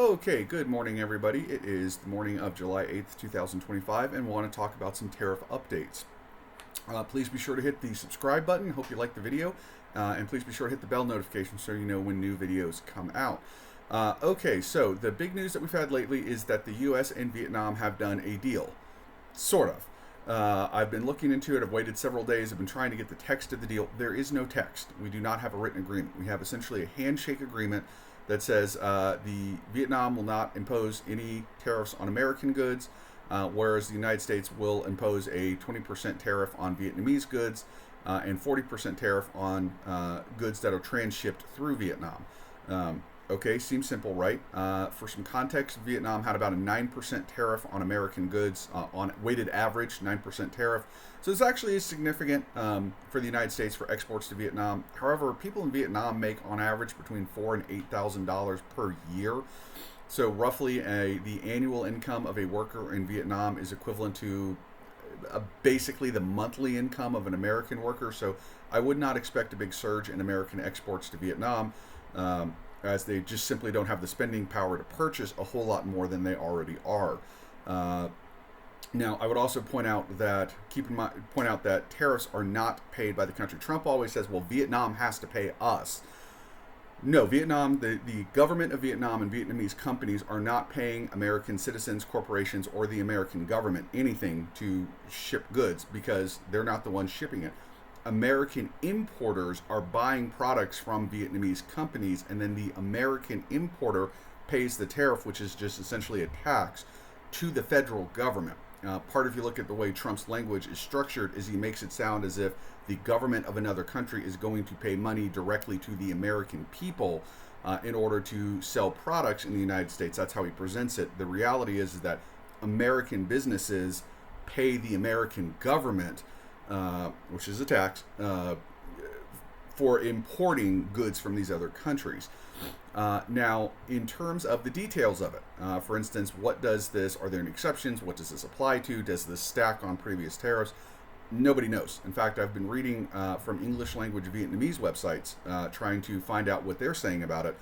Okay, good morning, everybody. It is the morning of July 8th, 2025, and we want to talk about some tariff updates. Please be sure to hit the subscribe button. Hope you like the video. And please be sure to hit the bell notification so you know when new videos come out. Okay, so the big news that we've had lately is that the US and Vietnam have done a deal. Sort of. I've been looking into it. I've waited several days. I've been trying to get the text of the deal. There is no text. We do not have a written agreement. We have essentially a handshake agreement that says the Vietnam will not impose any tariffs on American goods, whereas the United States will impose a 20% tariff on Vietnamese goods and 40% tariff on goods that are transshipped through Vietnam. Okay, seems simple, right? For some context, Vietnam had about a 9% tariff on American goods, on weighted average, 9% tariff. So this actually is significant for the United States for exports to Vietnam. However, people in Vietnam make on average between $4,000 and $8,000 per year. So roughly the annual income of a worker in Vietnam is equivalent to basically the monthly income of an American worker. So I would not expect a big surge in American exports to Vietnam. As they just simply don't have the spending power to purchase a whole lot more than they already are. Now, I would also point out that tariffs are not paid by the country. Trump always says, "Well, Vietnam has to pay us." No, Vietnam, the government of Vietnam and Vietnamese companies are not paying American citizens, corporations, or the American government anything to ship goods because they're not the ones shipping it. American importers are buying products from Vietnamese companies, and then the American importer pays the tariff, which is just essentially a tax, to the federal government. Part of, you look at the way Trump's language is structured, is he makes it sound as if the government of another country is going to pay money directly to the American people in order to sell products in the United States. That's how he presents it. The reality is that American businesses pay the American government, which is a tax, for importing goods from these other countries. Now, in terms of the details of it, for instance, what does this, are there any exceptions? What does this apply to? Does this stack on previous tariffs? Nobody knows. In fact, I've been reading from English language Vietnamese websites trying to find out what they're saying about it.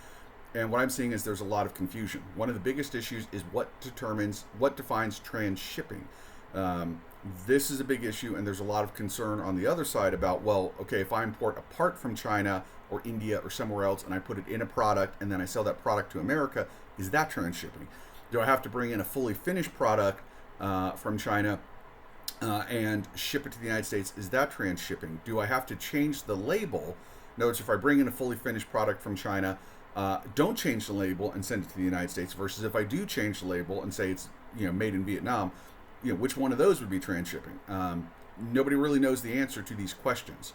And what I'm seeing is there's a lot of confusion. One of the biggest issues is what defines transshipping. This is a big issue, and there's a lot of concern on the other side about, well, okay, if I import a part from China or India or somewhere else and I put it in a product and then I sell that product to America, is that transshipping? Do I have to bring in a fully finished product from China and ship it to the United States? Is that transshipping? Do I have to change the label? In other words, if I bring in a fully finished product from China, don't change the label and send it to the United States, versus if I do change the label and say it's made in Vietnam, which one of those would be transshipping? Nobody really knows the answer to these questions.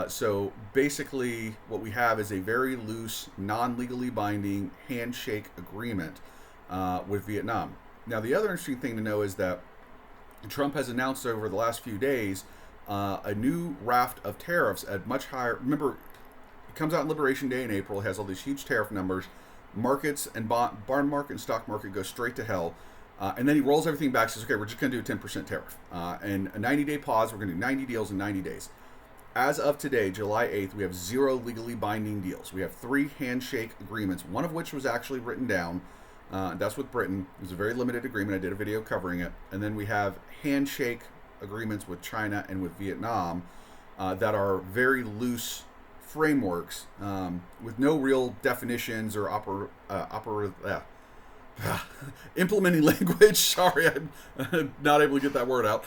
So basically what we have is a very loose, non-legally binding handshake agreement with Vietnam. Now, the other interesting thing to know is that Trump has announced over the last few days a new raft of tariffs at much higher. Remember, it comes out on Liberation Day in April. It has all these huge tariff numbers. Markets and bond market and stock market go straight to hell. And then he rolls everything back, says, okay, we're just going to do a 10% tariff. And a 90-day pause. We're going to do 90 deals in 90 days. As of today, July 8th, we have 0 legally binding deals. We have 3 handshake agreements, one of which was actually written down. That's with Britain. It was a very limited agreement. I did a video covering it. And then we have handshake agreements with China and with Vietnam that are very loose frameworks with no real definitions or implementing language. Sorry, I'm not able to get that word out.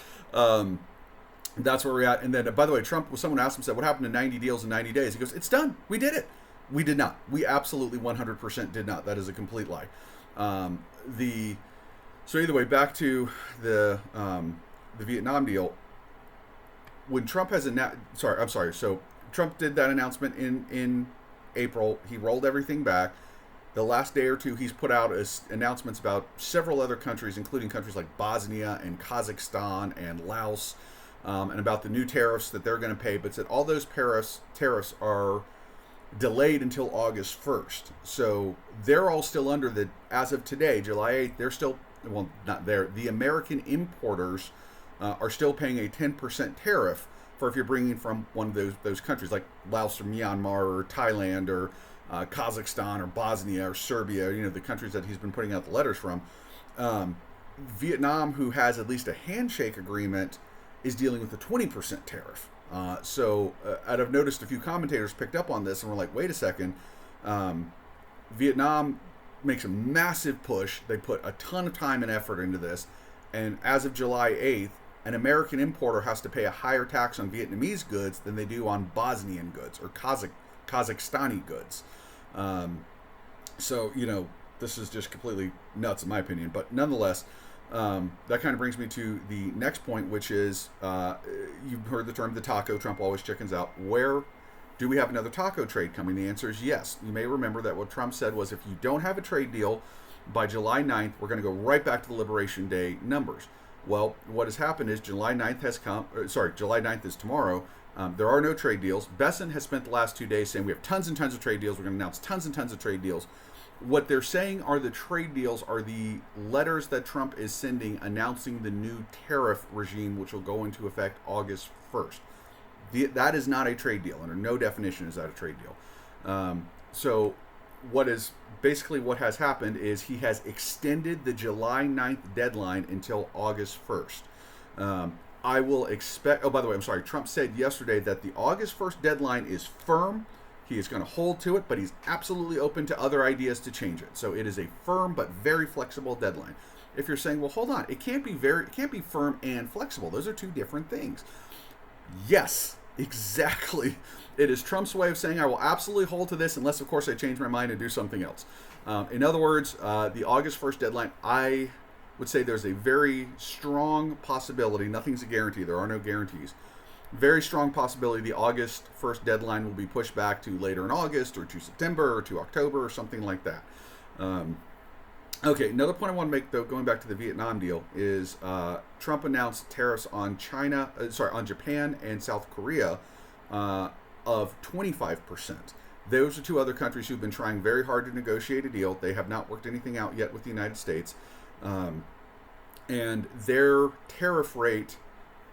That's where we're at. And then, by the way, someone asked him, said, what happened to 90 deals in 90 days? He goes, it's done. We did it. We did not. We absolutely 100% did not. That is a complete lie. So either way, back to the Vietnam deal. When Trump has So Trump did that announcement in April. He rolled everything back. The last day or two, he's put out announcements about several other countries, including countries like Bosnia and Kazakhstan and Laos, and about the new tariffs that they're going to pay. But said all those tariffs are delayed until August 1st. So they're all still under as of today, July 8th, they're still, well, not there. The American importers are still paying a 10% tariff for if you're bringing from one of those countries, like Laos or Myanmar or Thailand or Kazakhstan or Bosnia or Serbia, the countries that he's been putting out the letters from. Vietnam, who has at least a handshake agreement, is dealing with a 20% tariff. I've noticed a few commentators picked up on this and were like, wait a second. Vietnam makes a massive push. They put a ton of time and effort into this. And as of July 8th, an American importer has to pay a higher tax on Vietnamese goods than they do on Bosnian goods or Kazakhstani goods. This is just completely nuts in my opinion. But nonetheless, that kind of brings me to the next point, which is you've heard the term the taco, Trump always chickens out. Where do we have another taco trade coming? The answer is yes. You may remember that what Trump said was if you don't have a trade deal by July 9th, we're going to go right back to the Liberation Day numbers. Well, what has happened is July 9th is tomorrow. There are no trade deals. Besson has spent the last 2 days saying we have tons and tons of trade deals. We're going to announce tons and tons of trade deals. What they're saying are the trade deals are the letters that Trump is sending announcing the new tariff regime, which will go into effect August 1st. That is not a trade deal. Under no definition is that a trade deal. What has happened is he has extended the July 9th deadline until August 1st. I will expect, by the way, I'm sorry, Trump said yesterday that the August 1st deadline is firm. He is going to hold to it, but he's absolutely open to other ideas to change it. So it is a firm but very flexible deadline. If you're saying, well, hold on, it can't be firm and flexible. Those are two different things. Yes, exactly. It is Trump's way of saying I will absolutely hold to this unless, of course, I change my mind and do something else. In other words, the August 1st deadline, I would say there's a very strong possibility, nothing's a guarantee, there are no guarantees, very strong possibility the August 1st deadline will be pushed back to later in August or to September or to October or something like that. Okay, another point I want to make, though, going back to the Vietnam deal, is Trump announced tariffs on on Japan and South Korea of 25%. Those are two other countries who've been trying very hard to negotiate a deal. They have not worked anything out yet with the United States. And their tariff rate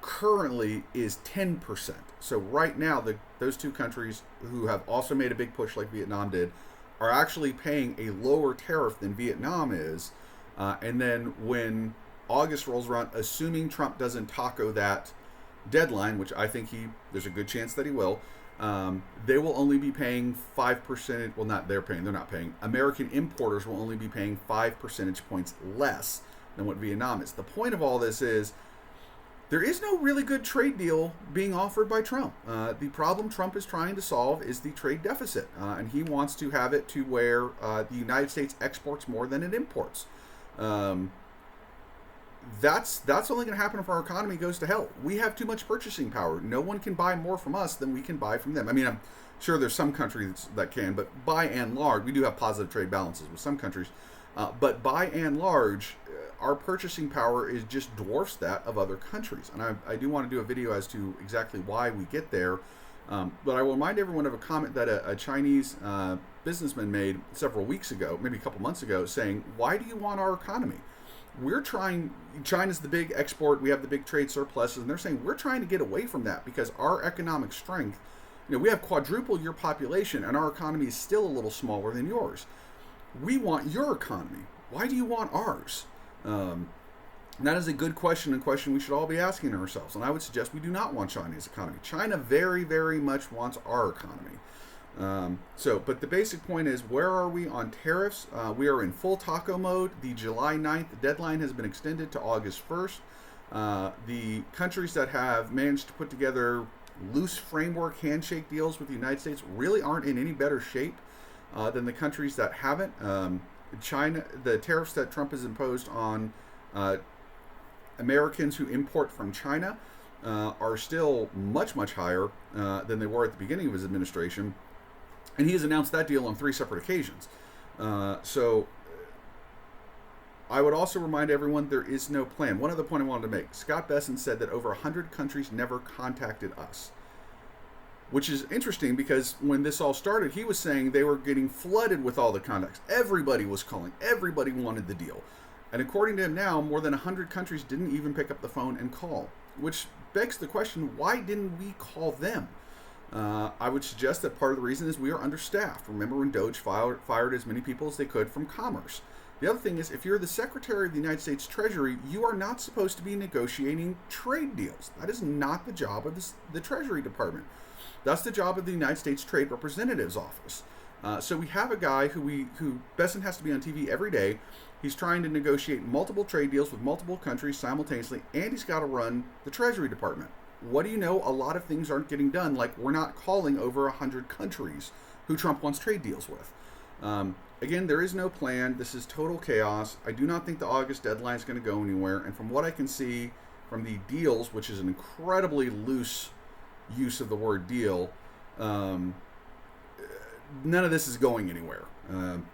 currently is 10%. So right now, those two countries who have also made a big push like Vietnam did are actually paying a lower tariff than Vietnam is. And then when August rolls around, assuming Trump doesn't taco that deadline, which I think there's a good chance that he will, they will only be paying 5%. Well, they're not paying. American importers will only be paying 5 percentage points less than what Vietnam is. The point of all this is there is no really good trade deal being offered by Trump. The problem Trump is trying to solve is the trade deficit, and he wants to have it to where the United States exports more than it imports. That's only going to happen if our economy goes to hell. We have too much purchasing power. No one can buy more from us than we can buy from them. I mean, I'm sure there's some countries that can, but by and large, we do have positive trade balances with some countries. But by and large, our purchasing power just dwarfs that of other countries. And I do want to do a video as to exactly why we get there. But I will remind everyone of a comment that a Chinese businessman made several weeks ago, maybe a couple months ago, saying, why do you want our economy? China's the big export, we have the big trade surpluses, and they're saying we're trying to get away from that because our economic strength, we have quadrupled your population and our economy is still a little smaller than yours. We want your economy. Why do you want ours? That is a good question, and question we should all be asking ourselves. And I would suggest we do not want China's economy. China very, very much wants our economy. But the basic point is, where are we on tariffs? We are in full taco mode. The July 9th deadline has been extended to August 1st. The countries that have managed to put together loose framework handshake deals with the United States really aren't in any better shape than the countries that haven't. China, the tariffs that Trump has imposed on Americans who import from China are still much, much higher than they were at the beginning of his administration. And he has announced that deal on 3 separate occasions. So I would also remind everyone there is no plan. One other point I wanted to make. Scott Besson said that over 100 countries never contacted us, which is interesting because when this all started, he was saying they were getting flooded with all the contacts. Everybody was calling. Everybody wanted the deal. And according to him now, more than 100 countries didn't even pick up the phone and call, which begs the question, why didn't we call them? I would suggest that part of the reason is we are understaffed. Remember when Doge fired as many people as they could from commerce? The other thing is, if you're the Secretary of the United States Treasury, you are not supposed to be negotiating trade deals. That is not the job of the Treasury Department. That's the job of the United States Trade Representative's Office. So we have a guy who Besson has to be on TV every day. He's trying to negotiate multiple trade deals with multiple countries simultaneously, and he's got to run the Treasury Department. What do you know? A lot of things aren't getting done. Like, we're not calling over 100 countries who Trump wants trade deals with. Again, there is no plan. This is total chaos. I do not think the August deadline is going to go anywhere. And from what I can see from the deals, which is an incredibly loose use of the word deal, none of this is going anywhere. And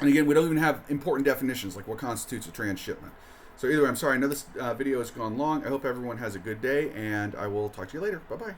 again, we don't even have important definitions like what constitutes a transshipment. So either way, I'm sorry. I know this video has gone long. I hope everyone has a good day, and I will talk to you later. Bye-bye.